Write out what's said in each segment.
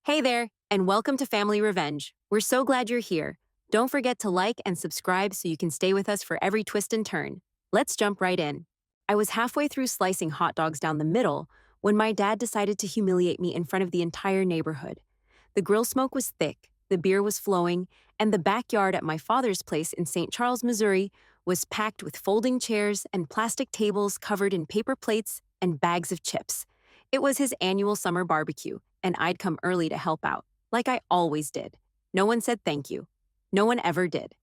Hey there, and welcome to Family Revenge. We're so glad you're here. Don't forget to like and subscribe so you can stay with us for every twist and turn. Let's jump right in. I was halfway through slicing hot dogs down the middle when my dad decided to humiliate me in front of the entire neighborhood. The grill smoke was thick, the beer was flowing, and the backyard at my father's place in St. Charles, Missouri was packed with folding chairs and plastic tables covered in paper plates and bags of chips. It was his annual summer barbecue, and I'd come early to help out, like I always did. No one said thank you. No one ever did.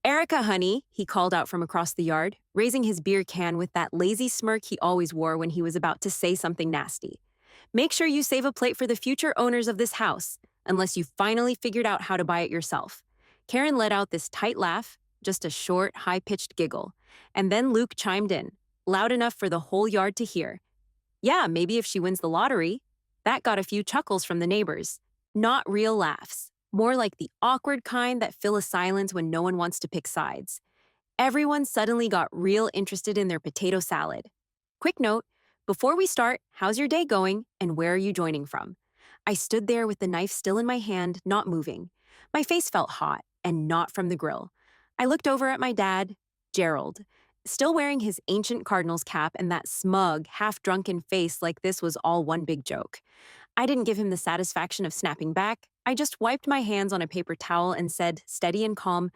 Erica, honey, he called out from across the yard, raising his beer can with that lazy smirk he always wore when he was about to say something nasty. Make sure you save a plate for the future owners of this house, unless you finally figured out how to buy it yourself. Karen let out this tight laugh, just a short, high-pitched giggle, and then Luke chimed in, loud enough for the whole yard to hear. Yeah, maybe if she wins the lottery. That got a few chuckles from the neighbors. Not real laughs, more like the awkward kind that fill a silence when no one wants to pick sides. Everyone suddenly got real interested in their potato salad. Quick note, before we start, how's your day going and where are you joining from? I stood there with the knife still in my hand, not moving. My face felt hot, and not from the grill. I looked over at my dad, Gerald, still wearing his ancient Cardinals cap and that smug, half-drunken face like this was all one big joke. I didn't give him the satisfaction of snapping back. I just wiped my hands on a paper towel and said, steady and calm,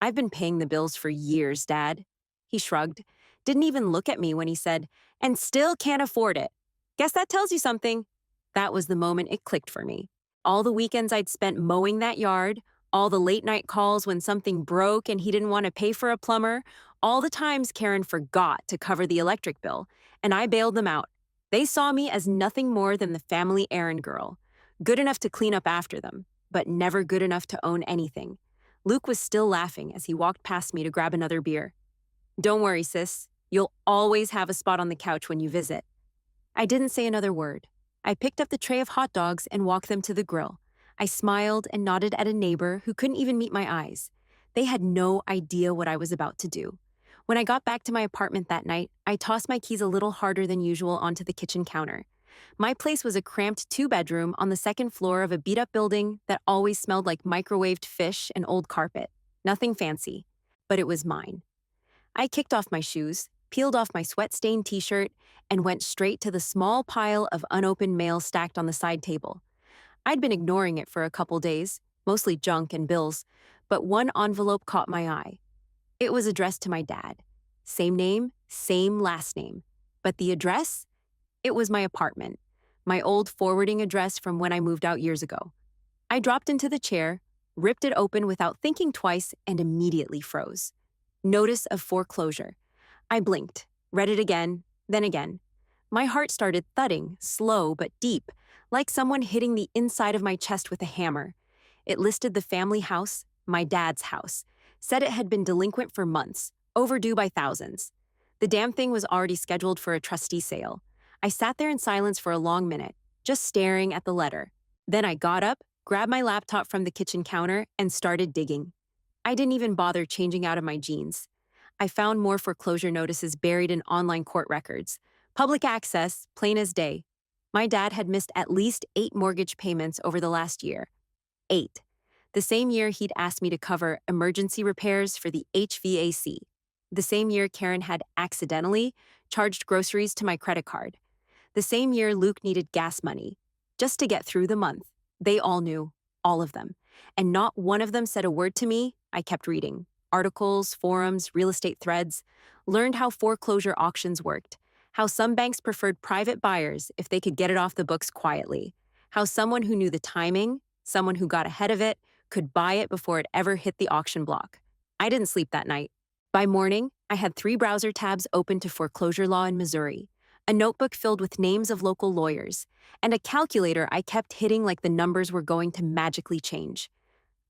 I've been paying the bills for years, Dad. He shrugged, didn't even look at me when he said, and still can't afford it. Guess that tells you something. That was the moment it clicked for me. All the weekends I'd spent mowing that yard, all the late night calls when something broke and he didn't want to pay for a plumber, all the times Karen forgot to cover the electric bill, and I bailed them out. They saw me as nothing more than the family errand girl, good enough to clean up after them, but never good enough to own anything. Luke was still laughing as he walked past me to grab another beer. Don't worry, sis. You'll always have a spot on the couch when you visit. I didn't say another word. I picked up the tray of hot dogs and walked them to the grill. I smiled and nodded at a neighbor who couldn't even meet my eyes. They had no idea what I was about to do. When I got back to my apartment that night, I tossed my keys a little harder than usual onto the kitchen counter. My place was a cramped two-bedroom on the second floor of a beat-up building that always smelled like microwaved fish and old carpet. Nothing fancy, but it was mine. I kicked off my shoes, peeled off my sweat-stained t-shirt, and went straight to the small pile of unopened mail stacked on the side table. I'd been ignoring it for a couple days, mostly junk and bills, but one envelope caught my eye. It was addressed to my dad. Same name, same last name. But the address? It was my apartment, my old forwarding address from when I moved out years ago. I dropped into the chair, ripped it open without thinking twice, and immediately froze. Notice of foreclosure. I blinked, read it again, then again. My heart started thudding, slow but deep, like someone hitting the inside of my chest with a hammer. It listed the family house, my dad's house, said it had been delinquent for months, overdue by thousands. The damn thing was already scheduled for a trustee sale. I sat there in silence for a long minute, just staring at the letter. Then I got up, grabbed my laptop from the kitchen counter, and started digging. I didn't even bother changing out of my jeans. I found more foreclosure notices buried in online court records. Public access, plain as day. My dad had missed at least 8 mortgage payments over the last year. 8. The same year he'd asked me to cover emergency repairs for the HVAC. The same year Karen had accidentally charged groceries to my credit card. The same year Luke needed gas money, just to get through the month. They all knew, all of them. And not one of them said a word to me. I kept reading. Articles, forums, real estate threads. Learned how foreclosure auctions worked. How some banks preferred private buyers if they could get it off the books quietly. How someone who knew the timing, someone who got ahead of it, could buy it before it ever hit the auction block. I didn't sleep that night. By morning, I had 3 browser tabs open to foreclosure law in Missouri, a notebook filled with names of local lawyers, and a calculator I kept hitting like the numbers were going to magically change.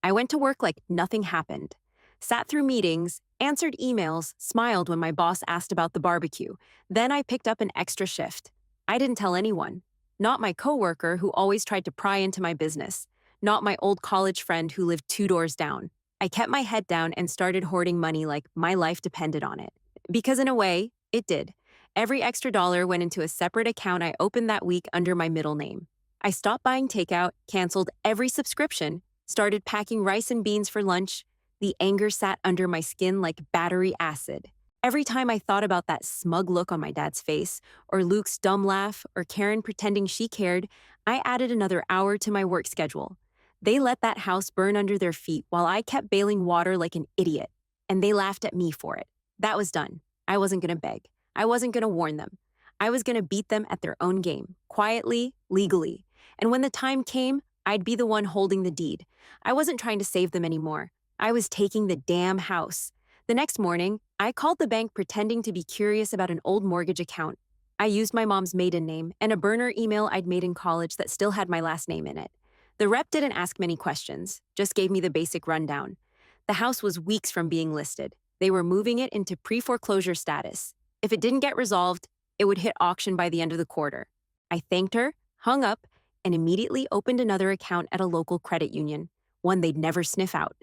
I went to work like nothing happened, sat through meetings, answered emails, smiled when my boss asked about the barbecue. Then I picked up an extra shift. I didn't tell anyone. Not my coworker who always tried to pry into my business. Not my old college friend who lived 2 doors down. I kept my head down and started hoarding money like my life depended on it. Because in a way, it did. Every extra dollar went into a separate account I opened that week under my middle name. I stopped buying takeout, canceled every subscription, started packing rice and beans for lunch. The anger sat under my skin like battery acid. Every time I thought about that smug look on my dad's face, or Luke's dumb laugh, or Karen pretending she cared, I added another hour to my work schedule. They let that house burn under their feet while I kept bailing water like an idiot, and they laughed at me for it. That was done. I wasn't going to beg. I wasn't going to warn them. I was going to beat them at their own game, quietly, legally. And when the time came, I'd be the one holding the deed. I wasn't trying to save them anymore. I was taking the damn house. The next morning, I called the bank pretending to be curious about an old mortgage account. I used my mom's maiden name and a burner email I'd made in college that still had my last name in it. The rep didn't ask many questions, just gave me the basic rundown. The house was weeks from being listed. They were moving it into pre-foreclosure status. If it didn't get resolved, it would hit auction by the end of the quarter. I thanked her, hung up, and immediately opened another account at a local credit union, one they'd never sniff out.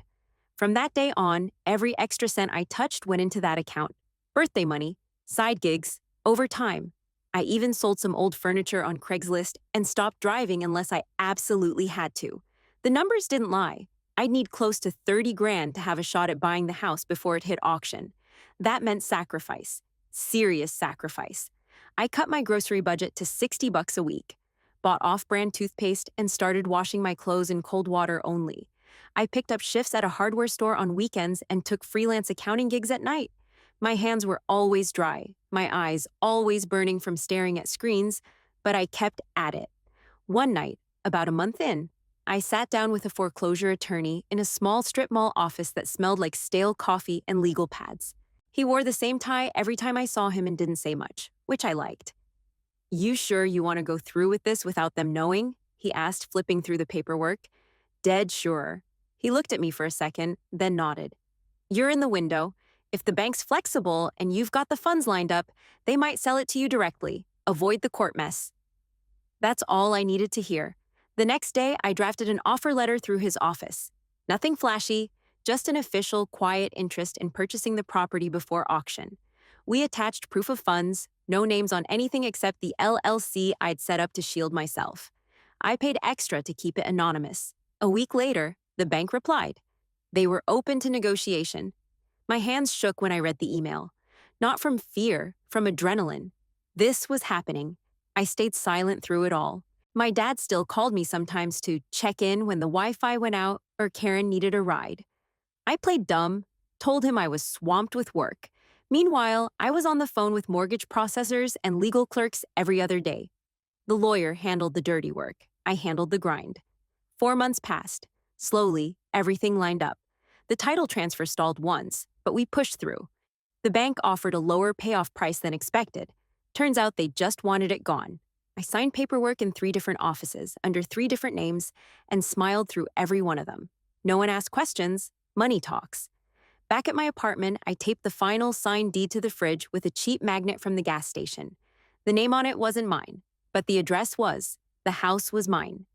From that day on, every extra cent I touched went into that account. Birthday money, side gigs, overtime. I even sold some old furniture on Craigslist and stopped driving unless I absolutely had to. The numbers didn't lie. I'd need close to 30 grand to have a shot at buying the house before it hit auction. That meant sacrifice. Serious sacrifice. I cut my grocery budget to $60 a week, bought off-brand toothpaste, and started washing my clothes in cold water only. I picked up shifts at a hardware store on weekends and took freelance accounting gigs at night. My hands were always dry, my eyes always burning from staring at screens, but I kept at it. One night, about a month in, I sat down with a foreclosure attorney in a small strip mall office that smelled like stale coffee and legal pads. He wore the same tie every time I saw him and didn't say much, which I liked. "You sure you want to go through with this without them knowing?" he asked, flipping through the paperwork. "Dead sure." He looked at me for a second, then nodded. "You're in the window. If the bank's flexible and you've got the funds lined up, they might sell it to you directly. Avoid the court mess." That's all I needed to hear. The next day, I drafted an offer letter through his office. Nothing flashy, just an official, quiet interest in purchasing the property before auction. We attached proof of funds, no names on anything except the LLC I'd set up to shield myself. I paid extra to keep it anonymous. A week later, the bank replied. They were open to negotiation. My hands shook when I read the email. Not from fear, from adrenaline. This was happening. I stayed silent through it all. My dad still called me sometimes to check in when the Wi-Fi went out or Karen needed a ride. I played dumb, told him I was swamped with work. Meanwhile, I was on the phone with mortgage processors and legal clerks every other day. The lawyer handled the dirty work. I handled the grind. 4 months passed. Slowly, everything lined up. The title transfer stalled once, but we pushed through. The bank offered a lower payoff price than expected. Turns out they just wanted it gone. I signed paperwork in 3 different offices, under 3 different names, and smiled through every one of them. No one asked questions. Money talks. Back at my apartment, I taped the final signed deed to the fridge with a cheap magnet from the gas station. The name on it wasn't mine, but the address was. The house was mine.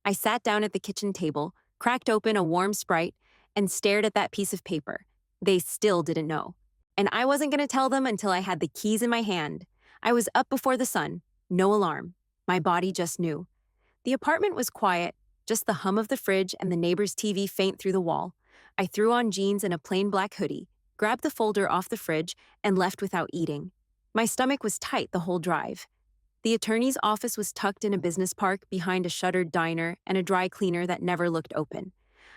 I sat down at the kitchen table, cracked open a warm Sprite, and stared at that piece of paper. They still didn't know. And I wasn't going to tell them until I had the keys in my hand. I was up before the sun. No alarm. My body just knew. The apartment was quiet, just the hum of the fridge and the neighbor's TV faint through the wall. I threw on jeans and a plain black hoodie, grabbed the folder off the fridge, and left without eating. My stomach was tight the whole drive. The attorney's office was tucked in a business park behind a shuttered diner and a dry cleaner that never looked open.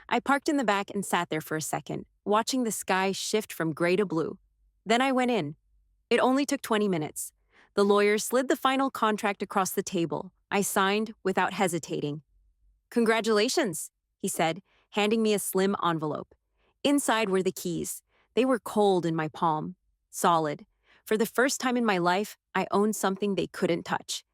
I parked in the back and sat there for a second, watching the sky shift from gray to blue. Then I went in. It only took 20 minutes. The lawyer slid the final contract across the table. I signed without hesitating. "Congratulations," he said, handing me a slim envelope. Inside were the keys. They were cold in my palm. Solid. For the first time in my life, I owned something they couldn't touch.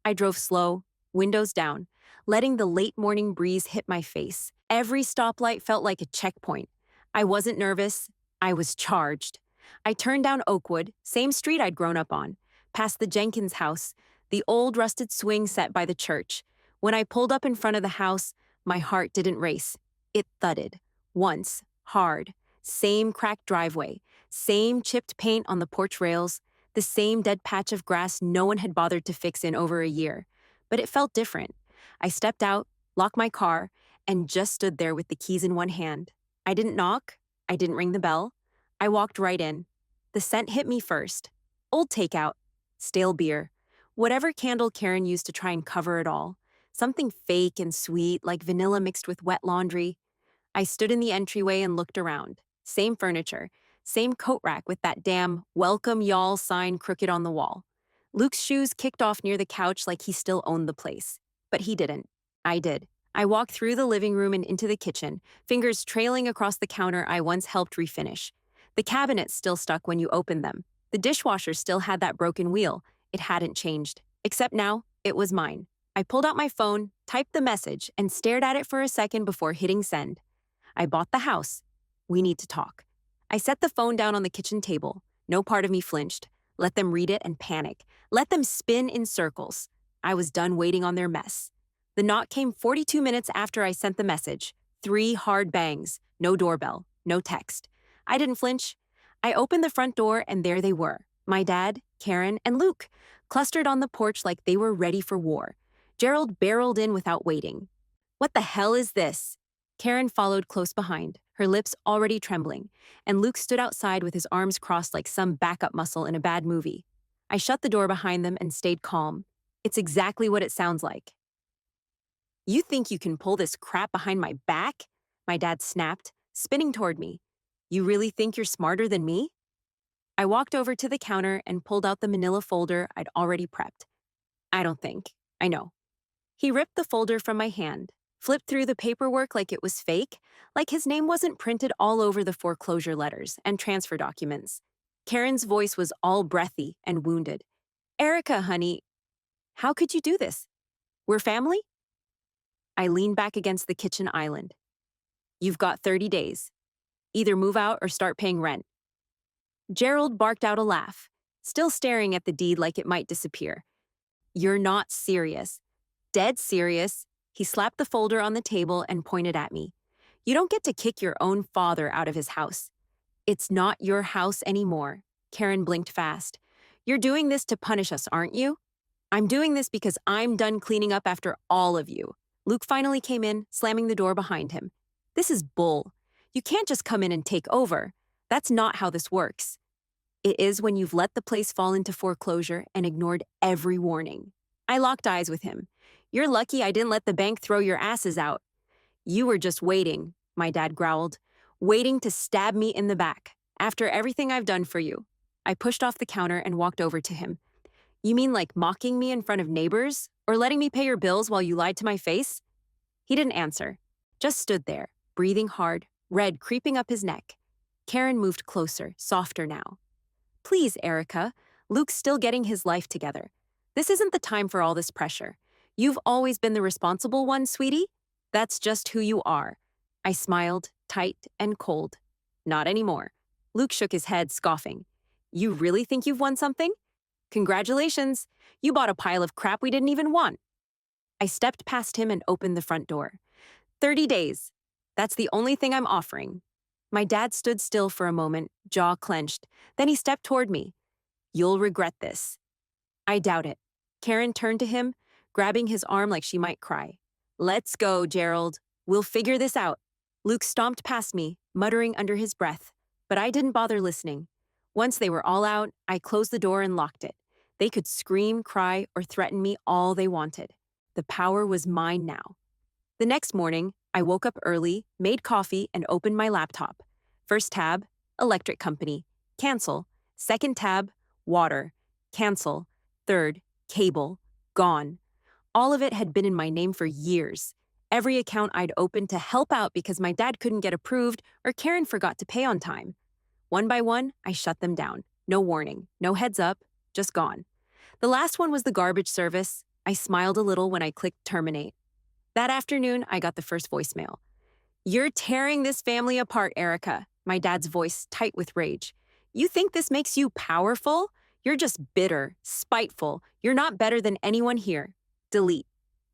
I drove slow, windows down, letting the late morning breeze hit my face. Every stoplight felt like a checkpoint. I wasn't nervous. I was charged. I turned down Oakwood, same street I'd grown up on, past the Jenkins house, the old rusted swing set by the church. When I pulled up in front of the house, my heart didn't race. It thudded. Once, hard. Same cracked driveway, same chipped paint on the porch rails, the same dead patch of grass no one had bothered to fix in over a year. But it felt different. I stepped out, locked my car, and just stood there with the keys in one hand. I didn't knock. I didn't ring the bell. I walked right in. The scent hit me first. Old takeout, stale beer, whatever candle Karen used to try and cover it all. Something fake and sweet, like vanilla mixed with wet laundry. I stood in the entryway and looked around. Same furniture, same coat rack with that damn "Welcome Y'all" sign crooked on the wall. Luke's shoes kicked off near the couch like he still owned the place. But he didn't. I did. I walked through the living room and into the kitchen, fingers trailing across the counter I once helped refinish. The cabinets still stuck when you opened them. The dishwasher still had that broken wheel. It hadn't changed. Except now, it was mine. I pulled out my phone, typed the message, and stared at it for a second before hitting send. I bought the house. We need to talk. I set the phone down on the kitchen table. No part of me flinched. Let them read it and panic. Let them spin in circles. I was done waiting on their mess. The knock came 42 minutes after I sent the message. 3 hard bangs. No doorbell. No text. I didn't flinch. I opened the front door and there they were. My dad, Karen, and Luke, clustered on the porch like they were ready for war. Gerald barreled in without waiting. "What the hell is this?" Karen followed close behind, her lips already trembling, and Luke stood outside with his arms crossed like some backup muscle in a bad movie. I shut the door behind them and stayed calm. It's exactly what it sounds like. "You think you can pull this crap behind my back?" My dad snapped, spinning toward me. "You really think you're smarter than me?" I walked over to the counter and pulled out the manila folder I'd already prepped. "I don't think. I know." He ripped the folder from my hand, flipped through the paperwork like it was fake, like his name wasn't printed all over the foreclosure letters and transfer documents. Karen's voice was all breathy and wounded. "Erica, honey, how could you do this? We're family?" I leaned back against the kitchen island. "You've got 30 days. Either move out or start paying rent." Gerald barked out a laugh, still staring at the deed like it might disappear. "You're not serious." "Dead serious." He slapped the folder on the table and pointed at me. "You don't get to kick your own father out of his house." "It's not your house anymore." Karen blinked fast. "You're doing this to punish us, aren't you?" "I'm doing this because I'm done cleaning up after all of you." Luke finally came in, slamming the door behind him. "This is bull. You can't just come in and take over. That's not how this works." "It is when you've let the place fall into foreclosure and ignored every warning." I locked eyes with him. "You're lucky I didn't let the bank throw your asses out." "You were just waiting," my dad growled. "Waiting to stab me in the back. After everything I've done for you." I pushed off the counter and walked over to him. "You mean like mocking me in front of neighbors? Or letting me pay your bills while you lied to my face?" He didn't answer, just stood there, breathing hard, red creeping up his neck. Karen moved closer, softer now. "Please, Erica, Luke's still getting his life together. This isn't the time for all this pressure. You've always been the responsible one, sweetie. That's just who you are." I smiled, tight and cold. "Not anymore." Luke shook his head, scoffing. "You really think you've won something? Congratulations. You bought a pile of crap we didn't even want." I stepped past him and opened the front door. 30 days. That's the only thing I'm offering." My dad stood still for a moment, jaw clenched. Then he stepped toward me. "You'll regret this." I doubt it. Karen turned to him, grabbing his arm like she might cry. "Let's go, Gerald. We'll figure this out." Luke stomped past me, muttering under his breath, but I didn't bother listening. Once they were all out, I closed the door and locked it. They could scream, cry, or threaten me all they wanted. The power was mine now. The next morning, I woke up early, made coffee, and opened my laptop. First tab, electric company. Cancel. Second tab, water. Cancel. Third, cable. Gone. All of it had been in my name for years. Every account I'd opened to help out because my dad couldn't get approved or Karen forgot to pay on time. One by one, I shut them down. No warning, no heads up, just gone. The last one was the garbage service. I smiled a little when I clicked terminate. That afternoon, I got the first voicemail. "You're tearing this family apart, Erica." My dad's voice tight with rage. "You think this makes you powerful? You're just bitter, spiteful. You're not better than anyone here. Delete."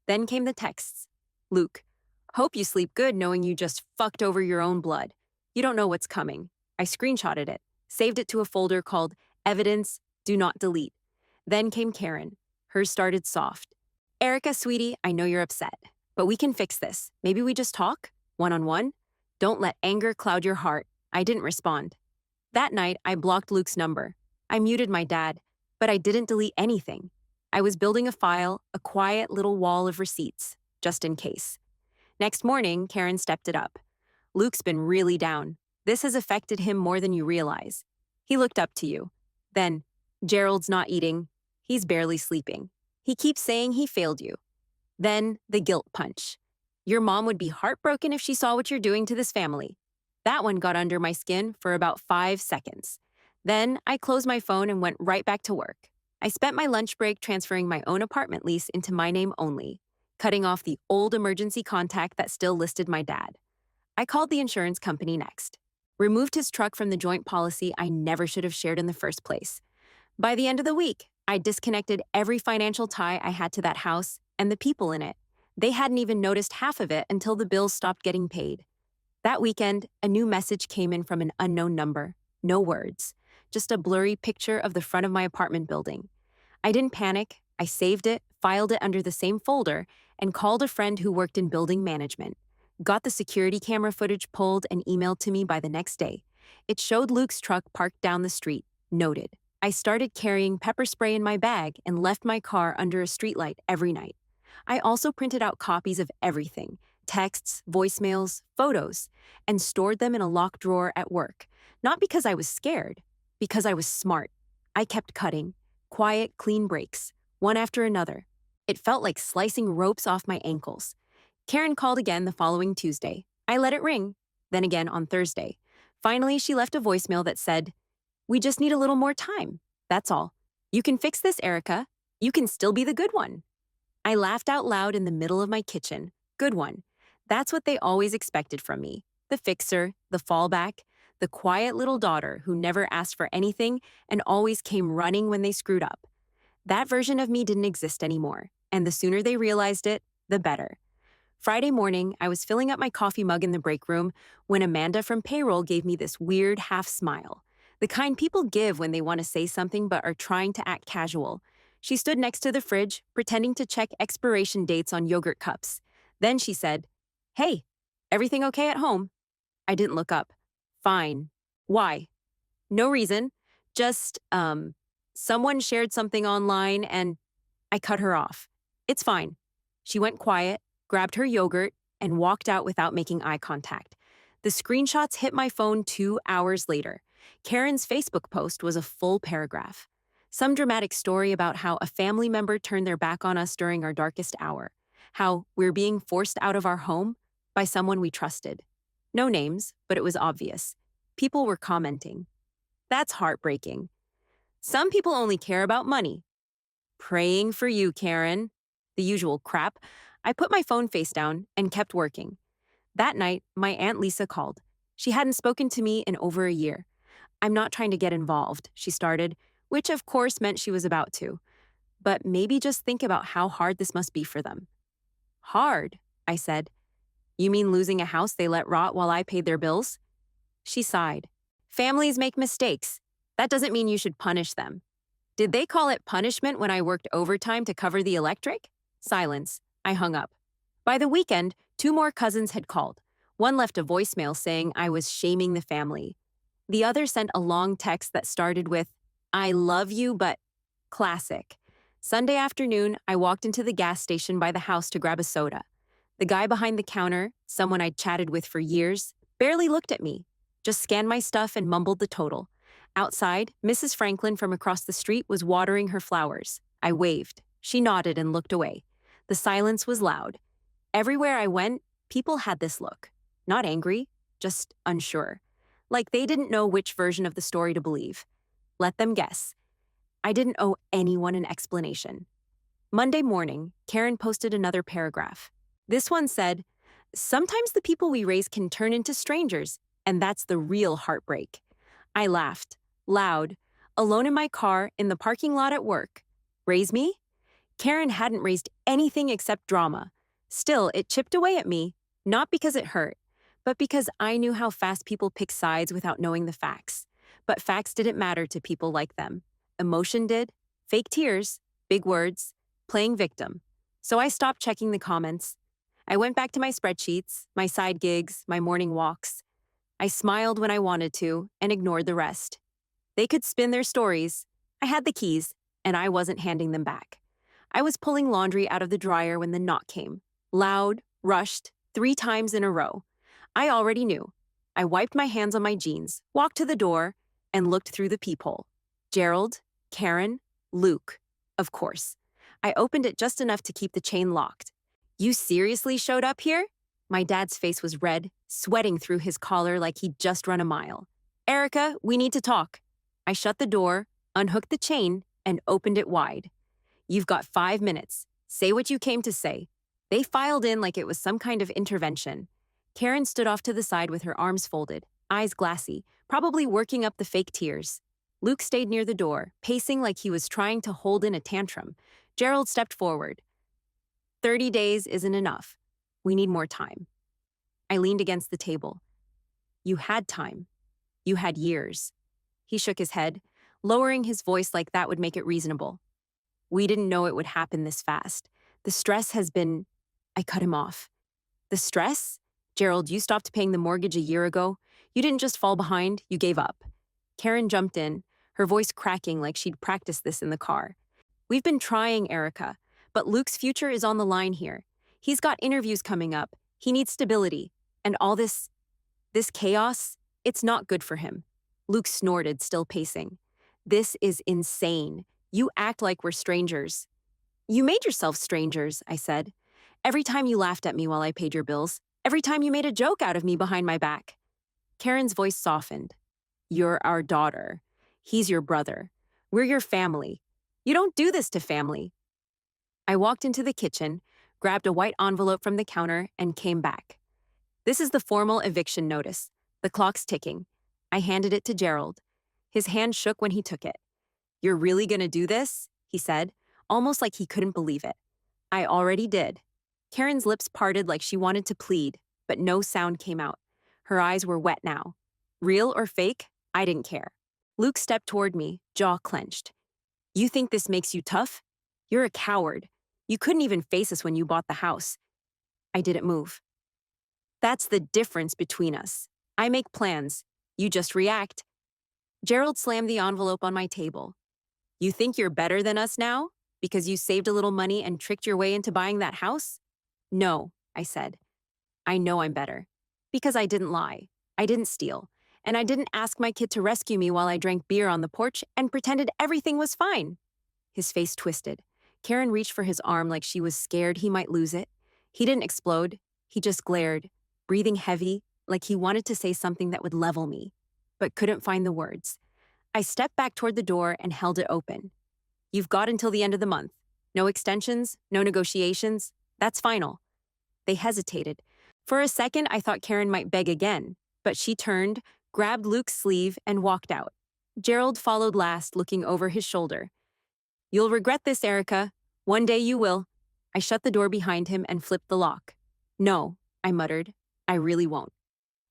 Then came the texts. "Luke, hope you sleep good knowing you just fucked over your own blood. You don't know what's coming." I screenshotted it, saved it to a folder called Evidence, Do Not Delete. Then came Karen. Hers started soft. Erica, sweetie, I know you're upset, but we can fix this. Maybe we just talk? One on one? Don't let anger cloud your heart. I didn't respond. That night, I blocked Luke's number. I muted my dad, but I didn't delete anything. I was building a file, a quiet little wall of receipts, just in case. Next morning, Karen stepped it up. Luke's been really down. This has affected him more than you realize. He looked up to you. Then, Gerald's not eating. He's barely sleeping. He keeps saying he failed you. Then, the guilt punch. Your mom would be heartbroken if she saw what you're doing to this family. That one got under my skin for about 5 seconds. Then, I closed my phone and went right back to work. I spent my lunch break transferring my own apartment lease into my name only, cutting off the old emergency contact that still listed my dad. I called the insurance company next. Removed his truck from the joint policy I never should have shared in the first place. By the end of the week, I disconnected every financial tie I had to that house and the people in it. They hadn't even noticed half of it until the bills stopped getting paid. That weekend, a new message came in from an unknown number. No words, just a blurry picture of the front of my apartment building. I didn't panic. I saved it, filed it under the same folder, and called a friend who worked in building management. Got the security camera footage pulled and emailed to me by the next day. It showed Luke's truck parked down the street. Noted. I started carrying pepper spray in my bag and left my car under a streetlight every night. I also printed out copies of everything, texts, voicemails, photos, and stored them in a locked drawer at work. Not because I was scared, because I was smart. I kept cutting. Quiet, clean breaks, one after another. It felt like slicing ropes off my ankles. Karen called again the following Tuesday. I let it ring, then again on Thursday. Finally, she left a voicemail that said, "We just need a little more time. That's all. You can fix this, Erica. You can still be the good one." I laughed out loud in the middle of my kitchen. Good one. That's what they always expected from me. The fixer, the fallback, the quiet little daughter who never asked for anything and always came running when they screwed up. That version of me didn't exist anymore, and the sooner they realized it, the better. Friday morning, I was filling up my coffee mug in the break room when Amanda from payroll gave me this weird half smile, the kind people give when they want to say something but are trying to act casual. She stood next to the fridge, pretending to check expiration dates on yogurt cups. Then she said, "Hey, everything okay at home?" I didn't look up. Fine. Why? No reason. Just, someone shared something online and I cut her off. It's fine. She went quiet, grabbed her yogurt, and walked out without making eye contact. The screenshots hit my phone 2 hours later. Karen's Facebook post was a full paragraph. Some dramatic story about how a family member turned their back on us during our darkest hour. How we're being forced out of our home by someone we trusted. No names, but it was obvious. People were commenting. That's heartbreaking. Some people only care about money. Praying for you, Karen. The usual crap. I put my phone face down and kept working. That night, my Aunt Lisa called. She hadn't spoken to me in over a year. "I'm not trying to get involved," she started, which of course meant she was about to. "But maybe just think about how hard this must be for them." "Hard," I said. "You mean losing a house they let rot while I paid their bills?" She sighed. "Families make mistakes. That doesn't mean you should punish them." "Did they call it punishment when I worked overtime to cover the electric?" Silence. I hung up. By the weekend, 2 more cousins had called. One left a voicemail saying I was shaming the family. The other sent a long text that started with, "I love you, but..." Classic. Sunday afternoon, I walked into the gas station by the house to grab a soda. The guy behind the counter, someone I'd chatted with for years, barely looked at me, just scanned my stuff and mumbled the total. Outside, Mrs. Franklin from across the street was watering her flowers. I waved. She nodded and looked away. The silence was loud. Everywhere I went, people had this look. Not angry, just unsure. Like they didn't know which version of the story to believe. Let them guess. I didn't owe anyone an explanation. Monday morning, Karen posted another paragraph. This one said, "Sometimes the people we raise can turn into strangers, and that's the real heartbreak." I laughed, loud, alone in my car in the parking lot at work. Raise me? Karen hadn't raised anything except drama. Still, it chipped away at me, not because it hurt, but because I knew how fast people pick sides without knowing the facts. But facts didn't matter to people like them. Emotion did, fake tears, big words, playing victim. So I stopped checking the comments. I went back to my spreadsheets, my side gigs, my morning walks. I smiled when I wanted to and ignored the rest. They could spin their stories. I had the keys, and I wasn't handing them back. I was pulling laundry out of the dryer when the knock came. Loud, rushed, 3 times in a row. I already knew. I wiped my hands on my jeans, walked to the door, and looked through the peephole. Gerald, Karen, Luke, of course. I opened it just enough to keep the chain locked. You seriously showed up here? My dad's face was red, sweating through his collar like he'd just run a mile. Erica, we need to talk. I shut the door, unhooked the chain, and opened it wide. You've got 5 minutes. Say what you came to say. They filed in like it was some kind of intervention. Karen stood off to the side with her arms folded, eyes glassy, probably working up the fake tears. Luke stayed near the door, pacing like he was trying to hold in a tantrum. Gerald stepped forward. 30 days isn't enough. We need more time. I leaned against the table. You had time. You had years. He shook his head, lowering his voice like that would make it reasonable. We didn't know it would happen this fast. The stress has been... I cut him off. The stress? Gerald, you stopped paying the mortgage a year ago. You didn't just fall behind, you gave up. Karen jumped in, her voice cracking like she'd practiced this in the car. We've been trying, Erica, but Luke's future is on the line here. He's got interviews coming up. He needs stability. And all this chaos, it's not good for him. Luke snorted, still pacing. This is insane. You act like we're strangers. You made yourself strangers, I said. Every time you laughed at me while I paid your bills. Every time you made a joke out of me behind my back. Karen's voice softened. You're our daughter. He's your brother. We're your family. You don't do this to family. I walked into the kitchen, grabbed a white envelope from the counter, and came back. This is the formal eviction notice. The clock's ticking. I handed it to Gerald. His hand shook when he took it. You're really gonna do this? He said, almost like he couldn't believe it. I already did. Karen's lips parted like she wanted to plead, but no sound came out. Her eyes were wet now. Real or fake, I didn't care. Luke stepped toward me, jaw clenched. You think this makes you tough? You're a coward. You couldn't even face us when you bought the house. I didn't move. That's the difference between us. I make plans. You just react. Gerald slammed the envelope on my table. You think you're better than us now? Because you saved a little money and tricked your way into buying that house? No, I said. I know I'm better. Because I didn't lie. I didn't steal. And I didn't ask my kid to rescue me while I drank beer on the porch and pretended everything was fine. His face twisted. Karen reached for his arm like she was scared he might lose it. He didn't explode. He just glared, breathing heavy, like he wanted to say something that would level me, but couldn't find the words. I stepped back toward the door and held it open. You've got until the end of the month. No extensions, no negotiations. That's final. They hesitated. For a second, I thought Karen might beg again, but she turned, grabbed Luke's sleeve, and walked out. Gerald followed last, looking over his shoulder. You'll regret this, Erica. One day you will. I shut the door behind him and flipped the lock. No, I muttered. I really won't.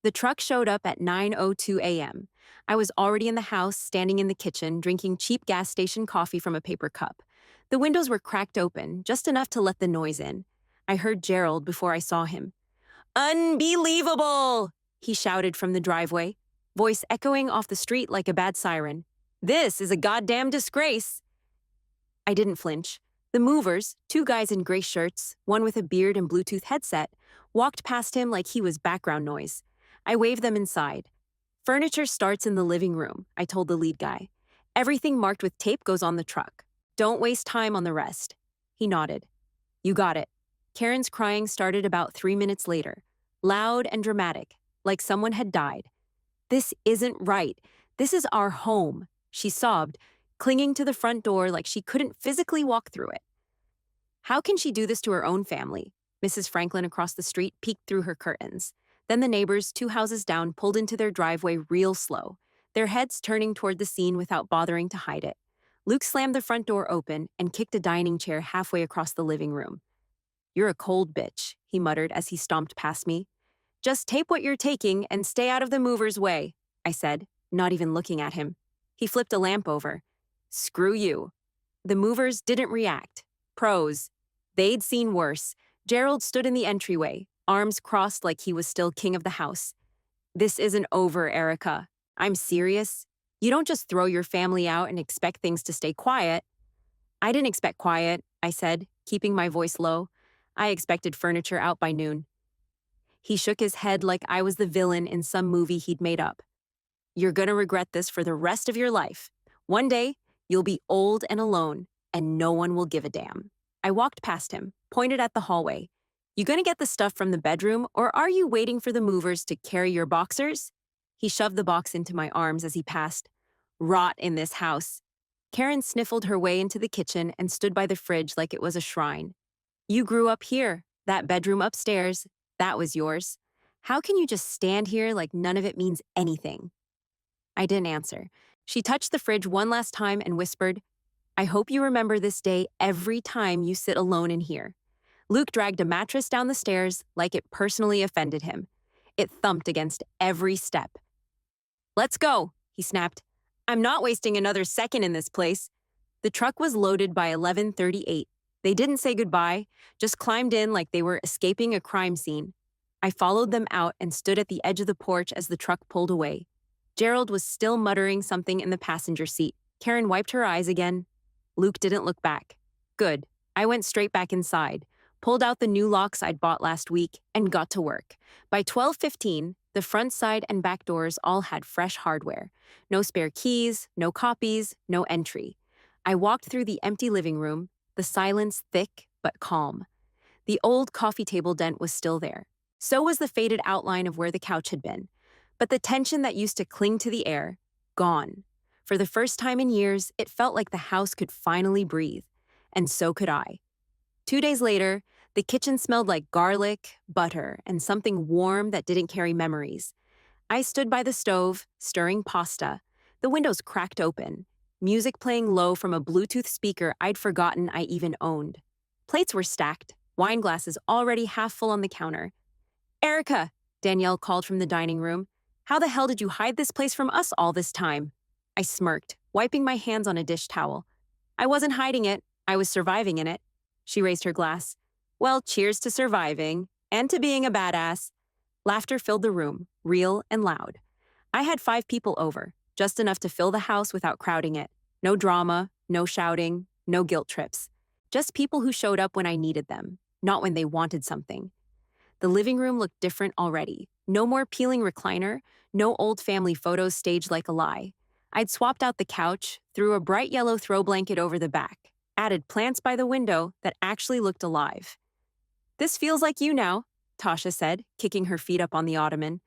The truck showed up at 9:02 a.m. I was already in the house, standing in the kitchen, drinking cheap gas station coffee from a paper cup. The windows were cracked open, just enough to let the noise in. I heard Gerald before I saw him. Unbelievable! He shouted from the driveway, voice echoing off the street like a bad siren. This is a goddamn disgrace. I didn't flinch. The movers, 2 guys in gray shirts, one with a beard and Bluetooth headset, walked past him like he was background noise. I waved them inside. Furniture starts in the living room, I told the lead guy. Everything marked with tape goes on the truck. Don't waste time on the rest. He nodded. You got it. Karen's crying started about 3 minutes later, loud and dramatic, like someone had died. This isn't right. This is our home, she sobbed, clinging to the front door like she couldn't physically walk through it. How can she do this to her own family? Mrs. Franklin across the street peeked through her curtains. Then the neighbors, 2 houses down, pulled into their driveway real slow, their heads turning toward the scene without bothering to hide it. Luke slammed the front door open and kicked a dining chair halfway across the living room. You're a cold bitch, he muttered as he stomped past me. Just tape what you're taking and stay out of the mover's way, I said, not even looking at him. He flipped a lamp over. Screw you. The movers didn't react. Pros. They'd seen worse. Gerald stood in the entryway, arms crossed like he was still king of the house. This isn't over, Erica. I'm serious. You don't just throw your family out and expect things to stay quiet. I didn't expect quiet, I said, keeping my voice low. I expected furniture out by noon. He shook his head like I was the villain in some movie he'd made up. You're gonna regret this for the rest of your life. One day, you'll be old and alone, and no one will give a damn. I walked past him, pointed at the hallway. You gonna get the stuff from the bedroom, or are you waiting for the movers to carry your boxers? He shoved the box into my arms as he passed. Rot in this house. Karen sniffled her way into the kitchen and stood by the fridge like it was a shrine. You grew up here. That bedroom upstairs, that was yours. How can you just stand here like none of it means anything? I didn't answer. She touched the fridge one last time and whispered, I hope you remember this day every time you sit alone in here. Luke dragged a mattress down the stairs like it personally offended him. It thumped against every step. Let's go, he snapped. I'm not wasting another second in this place. The truck was loaded by 11:38. They didn't say goodbye, just climbed in like they were escaping a crime scene. I followed them out and stood at the edge of the porch as the truck pulled away. Gerald was still muttering something in the passenger seat. Karen wiped her eyes again. Luke didn't look back. Good. I went straight back inside, pulled out the new locks I'd bought last week, and got to work. By 12:15, the front side and back doors all had fresh hardware. No spare keys, no copies, no entry. I walked through the empty living room, the silence thick but calm. The old coffee table dent was still there. So was the faded outline of where the couch had been. But the tension that used to cling to the air, gone. For the first time in years, it felt like the house could finally breathe. And so could I. 2 days later, the kitchen smelled like garlic, butter, and something warm that didn't carry memories. I stood by the stove, stirring pasta, the windows cracked open, music playing low from a Bluetooth speaker I'd forgotten I even owned. Plates were stacked, wine glasses already half full on the counter. Erica, Danielle called from the dining room. How the hell did you hide this place from us all this time? I smirked, wiping my hands on a dish towel. I wasn't hiding it, I was surviving in it. She raised her glass. Well, cheers to surviving, and to being a badass. Laughter filled the room, real and loud. I had 5 people over, just enough to fill the house without crowding it. No drama, no shouting, no guilt trips. Just people who showed up when I needed them, not when they wanted something. The living room looked different already. No more peeling recliner, no old family photos staged like a lie. I'd swapped out the couch, threw a bright yellow throw blanket over the back, added plants by the window that actually looked alive. This feels like you now, Tasha said, kicking her feet up on the ottoman.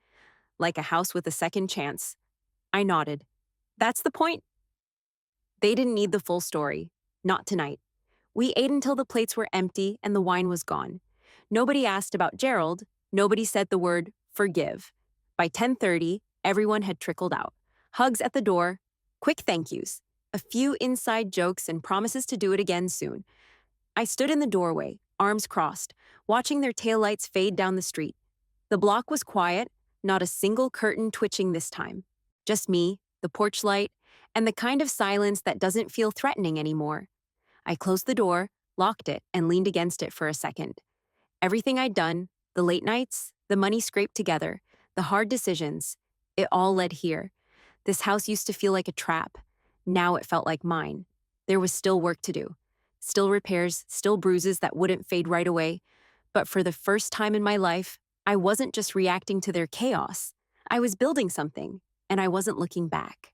Like a house with a second chance. I nodded. That's the point. They didn't need the full story. Not tonight. We ate until the plates were empty and the wine was gone. Nobody asked about Gerald. Nobody said the word forgive. By 10:30, everyone had trickled out. Hugs at the door, quick thank yous, a few inside jokes and promises to do it again soon. I stood in the doorway, arms crossed, watching their taillights fade down the street. The block was quiet, not a single curtain twitching this time. Just me, the porch light, and the kind of silence that doesn't feel threatening anymore. I closed the door, locked it, and leaned against it for a second. Everything I'd done, the late nights, the money scraped together, the hard decisions, it all led here. This house used to feel like a trap. Now it felt like mine. There was still work to do. Still repairs, still bruises that wouldn't fade right away. But for the first time in my life, I wasn't just reacting to their chaos. I was building something, and I wasn't looking back.